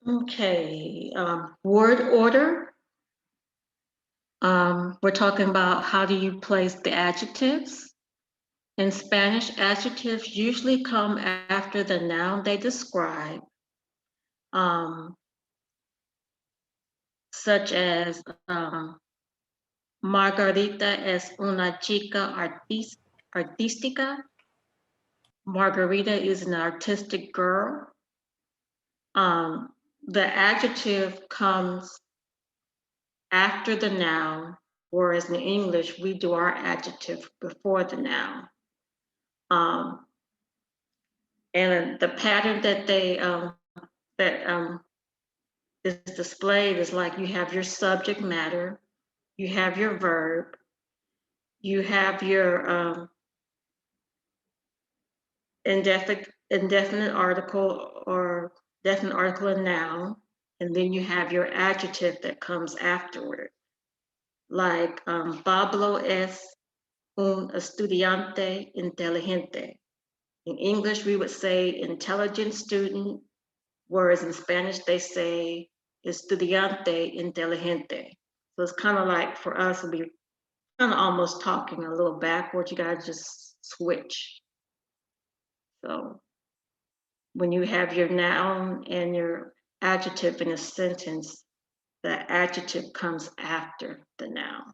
Okay, word order. We're talking about how do you place the adjectives. In Spanish, adjectives usually come after the noun they describe, such as Margarita es una chica artística. Margarita is an artistic girl. The adjective comes after the noun, whereas in English, we do our adjective before the noun. And the pattern that is displayed is like you have your subject matter, you have your verb, you have your indefinite article or definite article and noun, and then you have your adjective that comes afterward. Like Pablo es un estudiante inteligente. In English, we would say intelligent student, whereas in Spanish, they say estudiante inteligente. So it's kind of like for us, we kind of almost talking a little backwards. You gotta just switch. So when you have your noun and your adjective in a sentence, the adjective comes after the noun.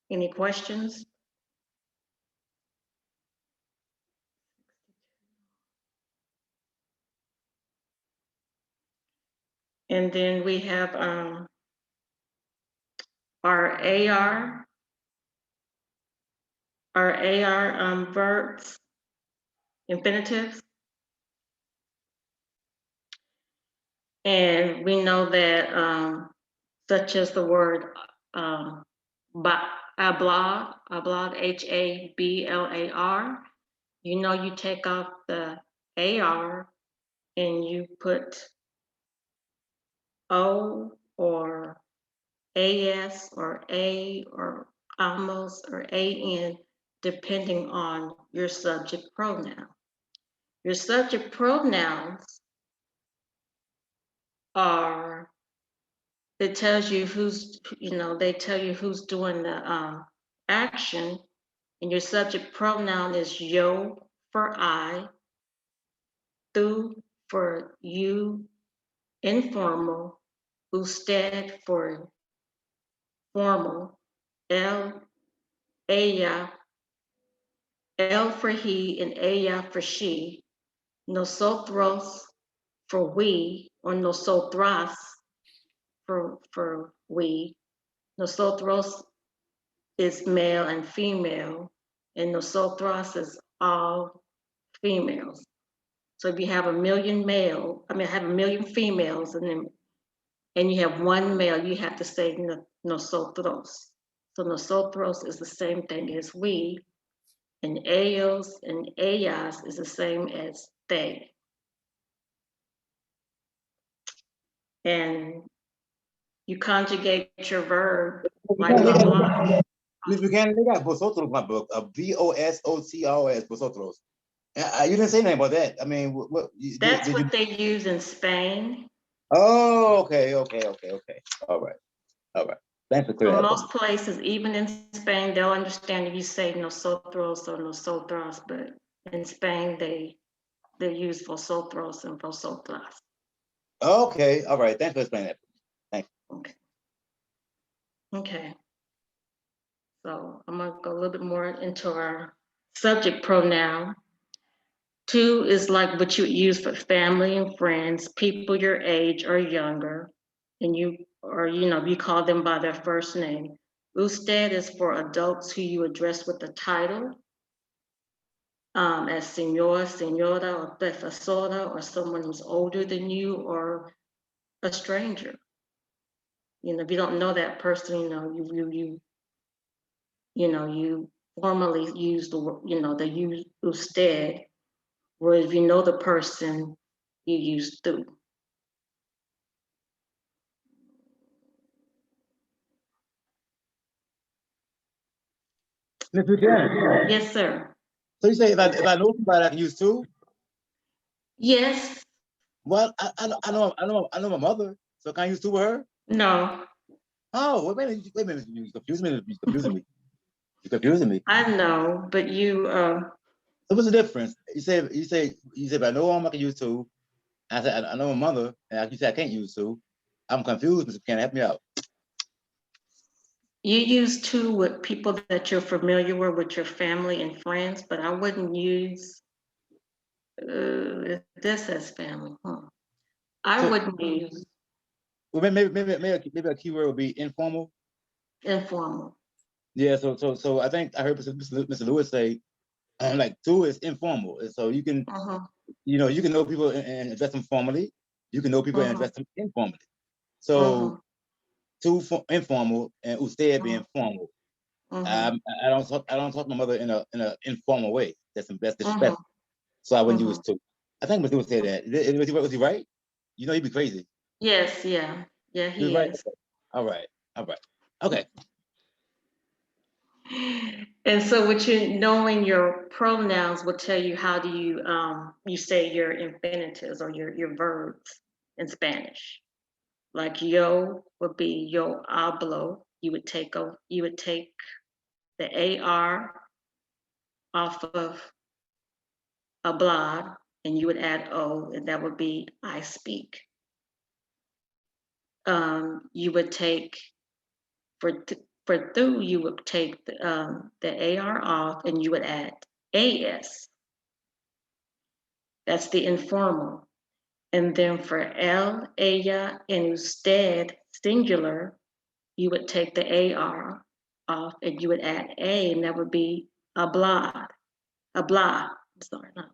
Any questions? And then we have our AR verbs, infinitives. And we know that such as the word hablar, Hablar, you know you take off the AR and you put O or AS or A or almost or AN, depending on your subject pronoun. Your subject pronouns are, it tells you who's, they tell you who's doing the action, and your subject pronoun is yo for I, tú for you, informal, usted for formal, él, ella, él for he, and ella for she, nosotros for we, or nosotras for we. Nosotros is male and female, and nosotras is all females. So if you have a million females, and you have one male, you have to say nosotros. So nosotros is the same thing as we, and ellos and ellas is the same as they. And you conjugate your verb like hablar. Miss Buchanan, they got vosotros in my book, VOSOTROS, vosotros. You didn't say anything about that. I mean, That's what they use in Spain. Oh, okay. All right. Thanks for clearing So that up. most places, even in Spain, they'll understand if you say nosotros or nosotras, but in Spain, they use vosotros and vosotras. Okay, all right. Thanks for explaining that. Thanks. Okay. So I'm gonna go a little bit more into our subject pronoun. Two is like what you would use for family and friends, people your age or younger, and you call them by their first name. Usted is for adults who you address with a title, as señor, señora, or profesora, or someone who's older than you, or a stranger. If you don't know that person, you formally use the word, they use usted, whereas if you know the person, you use tú. Miss Buchanan. Yes, sir. So you say if I know somebody, I can use two? Yes, Well, I know my mother, so can I use two with her? no, Oh, wait a minute, you confusing me. You confusing me. You confusing me. I know, but you, So what's the difference? You say, but I know I can use two. I said, I know my mother, and you said I can't use two. I'm confused, Mr. Cannon. Help me out. you use two with people that you're familiar with your family and friends, but I wouldn't use this as family. I So wouldn't use well, maybe a keyword would be informal. informal. Yeah. So I think I heard Mr. Lewis say like two is informal. And so Uh-huh, you can know people and invest them formally. You can know people and uh-huh, invest them informally. So uh-huh, two informal and usted uh-huh, being formal. uh-huh, I don't talk to my mother in a informal way. That's uh-huh, disrespectful. So I wouldn't use uh-huh. two. I think Mr. Lewis said that. Was he right? You know, he'd be crazy. Yes, yeah, yeah, He was he right. is. All right. All right. Okay. And so what you knowing your pronouns will tell you how do you say your infinitives or your verbs in Spanish. Like yo would be yo hablo. You would take the AR off of hablar and you would add O and that would be I speak. You would take for through you would take the AR off and you would add AS. That's the informal. And then for él, ella, and usted, singular, you would take the AR off and you would add A, and that would be hablar, habla. I'm sorry, not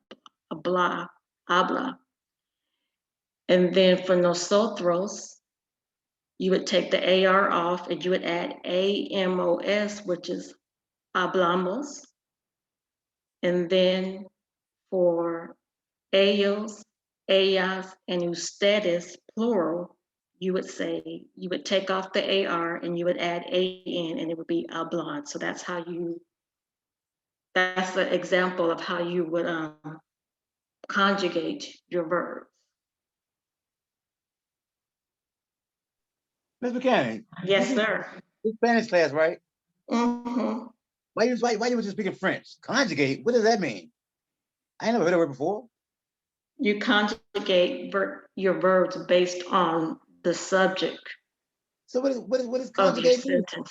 habla, habla. And then for nosotros, you would take the AR off and you would add AMOS, which is hablamos. And then for ellos, ellas, and ustedes, plural, you would take off the AR and you would add AN and it would be hablan. So that's the example of how you would conjugate your verbs. Mr. Buchanan, Yes, sir. this Spanish class, right? Mm-hmm. Why you was just speaking French? Conjugate, what does that mean? I ain't never heard of it before. You conjugate your verbs based on the subject So what is of your conjugate mean? sentence.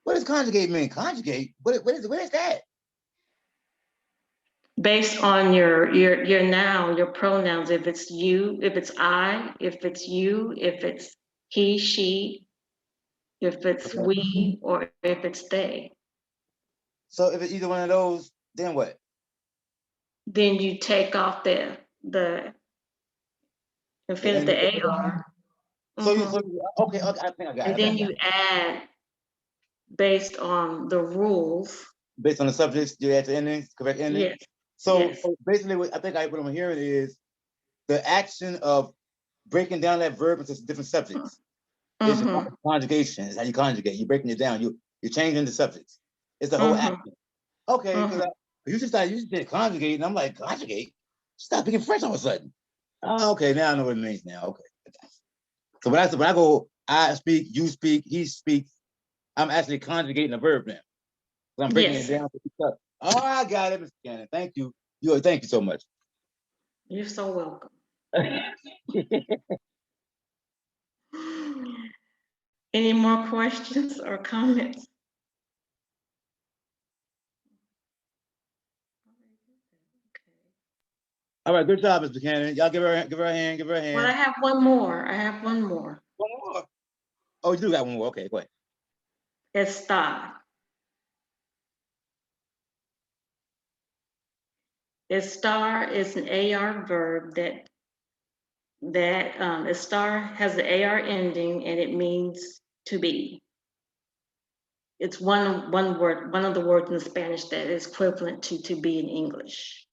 What does conjugate mean? Conjugate? What is that? Based on your noun, your pronouns, if it's you, if it's I, if it's you, if it's he, she, if it's Okay. we, or if it's they, So if it's either one of those, then what? then you take off the infinite, And the AR, so okay, I think and I then got you add based on the rules. it. Based on the subjects, you add the endings, correct ending. Yes, So, yes. so basically, what I'm hearing is the action of breaking down that verb into different subjects. It's the Mm-hmm. conjugation. It's how you conjugate. You're breaking it down. You're changing the subjects. It's the whole Mm-hmm. action. Okay, because Mm-hmm. you just said conjugate, and I'm like conjugate. Stop speaking French all of a sudden. Oh, okay, now I know what it means. Now, okay. So when I go, I speak, you speak, he speaks. I'm actually conjugating a verb now. So I'm breaking it Yes, down. Oh, I got it, Mr. Cannon. Thank you. Thank you so much. you're so welcome. Any more questions or comments? All right, good job, Mr. Cannon. Y'all give her a hand, give her a Well, I hand. have one more. I have one more. One more. Oh, you do got one more. Okay, go ahead. Estar. Estar is an AR verb that estar has the AR ending and it means to be. It's one word, one of the words in Spanish that is equivalent to be in English.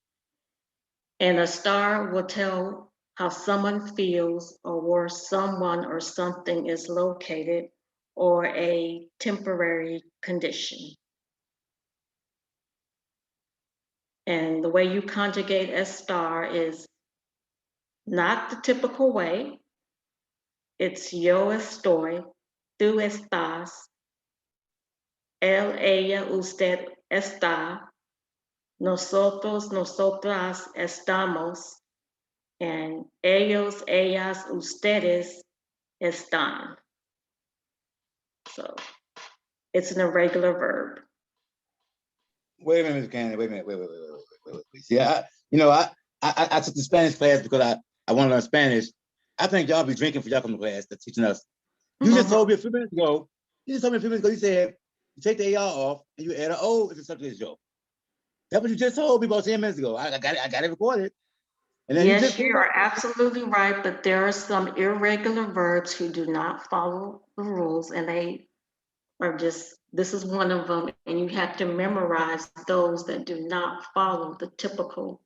And a star will tell how someone feels or where someone or something is located or a temporary condition. And the way you conjugate estar is not the typical way. It's yo estoy, tú estás, él, ella, usted está, nosotros, nosotras estamos, and ellos, ellas, ustedes están. So it's an irregular verb. Wait a minute, Ms. Cannon. Wait a minute. Wait. See, I took the Spanish class because I want to learn Spanish. I think y'all be drinking for y'all come to class. That's teaching us. You just told me a few minutes ago. You said you take the AR off and you add an O if the subject is yo. That's what you just told me about 10 minutes ago. I got it recorded. And then Yes, you are absolutely right, but there are some irregular verbs who do not follow the rules, and they are just, this is one of them, and you have to memorize those that do not follow the typical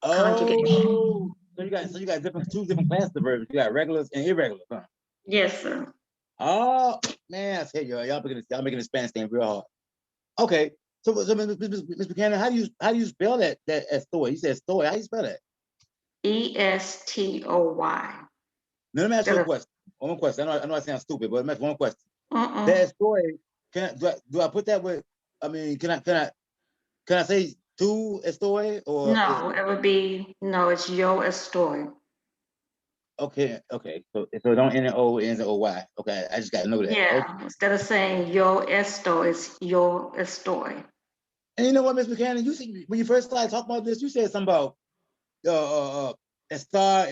conjugation. Oh, so you got two different classes of verbs. You got regulars and irregulars, huh? Yes, sir. Oh man, I tell you, y'all making the Spanish thing real hard. Okay, so Ms. Buchanan, how do you spell that estoy? You said estoy. How do you spell that? ESTOY. Now, let me ask you a question. One question. I know I sound stupid, but let me ask one question. Uh-uh. That estoy, do I put that with? I mean, can I say tu estoy or? No, it would be, no, it's yo estoy. Okay. So don't end in O, it ends in OY. Okay, I just gotta know that. Yeah, Okay. instead of saying yo esto, it's yo estoy. And you know what, Ms. Buchanan, you see, when you first started talking about this, you said something about estar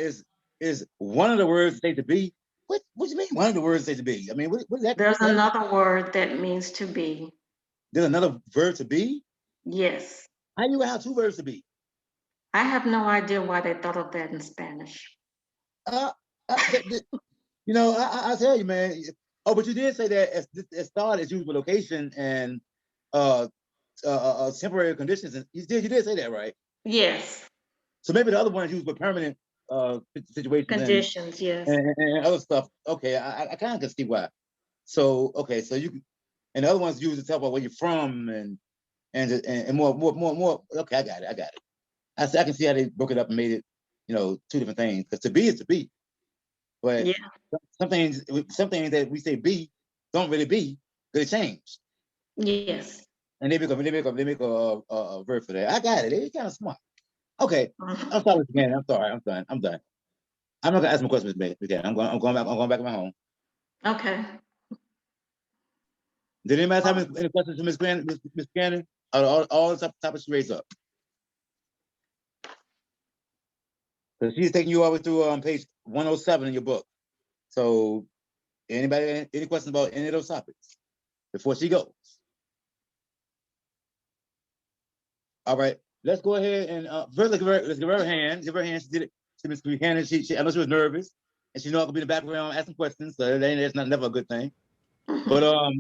is one of the words that say to be. What do you mean one of the words say to be? I mean, what is that? There's another word that means to be. There's another verb to be? Yes. How do you have two verbs to be? I have no idea why they thought of that in Spanish. I tell you, man. Oh, but you did say that estar is used for location and temporary conditions. And you did say that, right? Yes. So maybe the other one is used for permanent situations Conditions, yes. and other stuff. Okay, I kind of can see why. So okay, so you and the other ones use to tell about where you're from and more. Okay, I got it. I can see how they broke it up and made it, two different things. Because to be is to be, but yeah, some things that we say be don't really be. They change. Yes. And they make a verb for that. I got it. They're kind of smart. Okay, Mhm. I'm sorry again. I'm sorry. I'm done. I'm not gonna ask my questions, man. I'm going back to my home. Okay. Did anybody have any questions for Miss Cannon? All the topics she raised up. So she's taking you over to page 107 in your book. So anybody any questions about any of those topics before she goes? All right, let's go ahead and first let's give her a hand. Give her a hand. She did it. Miss Buchanan. I know she was nervous, and she know I could be in the background asking questions. So that's never a good thing. But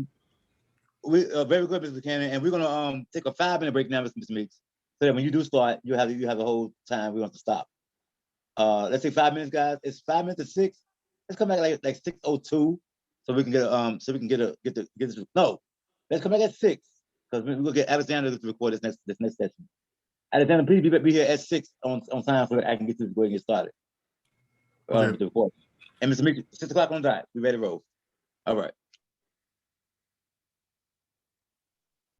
we very good, Mr. Buchanan, and we're gonna take a 5-minute break now, Mr. Meeks, so that when you do start, you have the whole time we want to stop. Let's say 5 minutes, guys. It's 5 minutes to 6. Let's come back like 6:02, so we can get this. No, let's come back at 6 because we're gonna get Alexander to record this next session. Alexander, please be here at 6 on time so that I can get to go and get started. Okay. The report. And Mr. Meeks, 6 o'clock on the dot. We ready to roll. All right.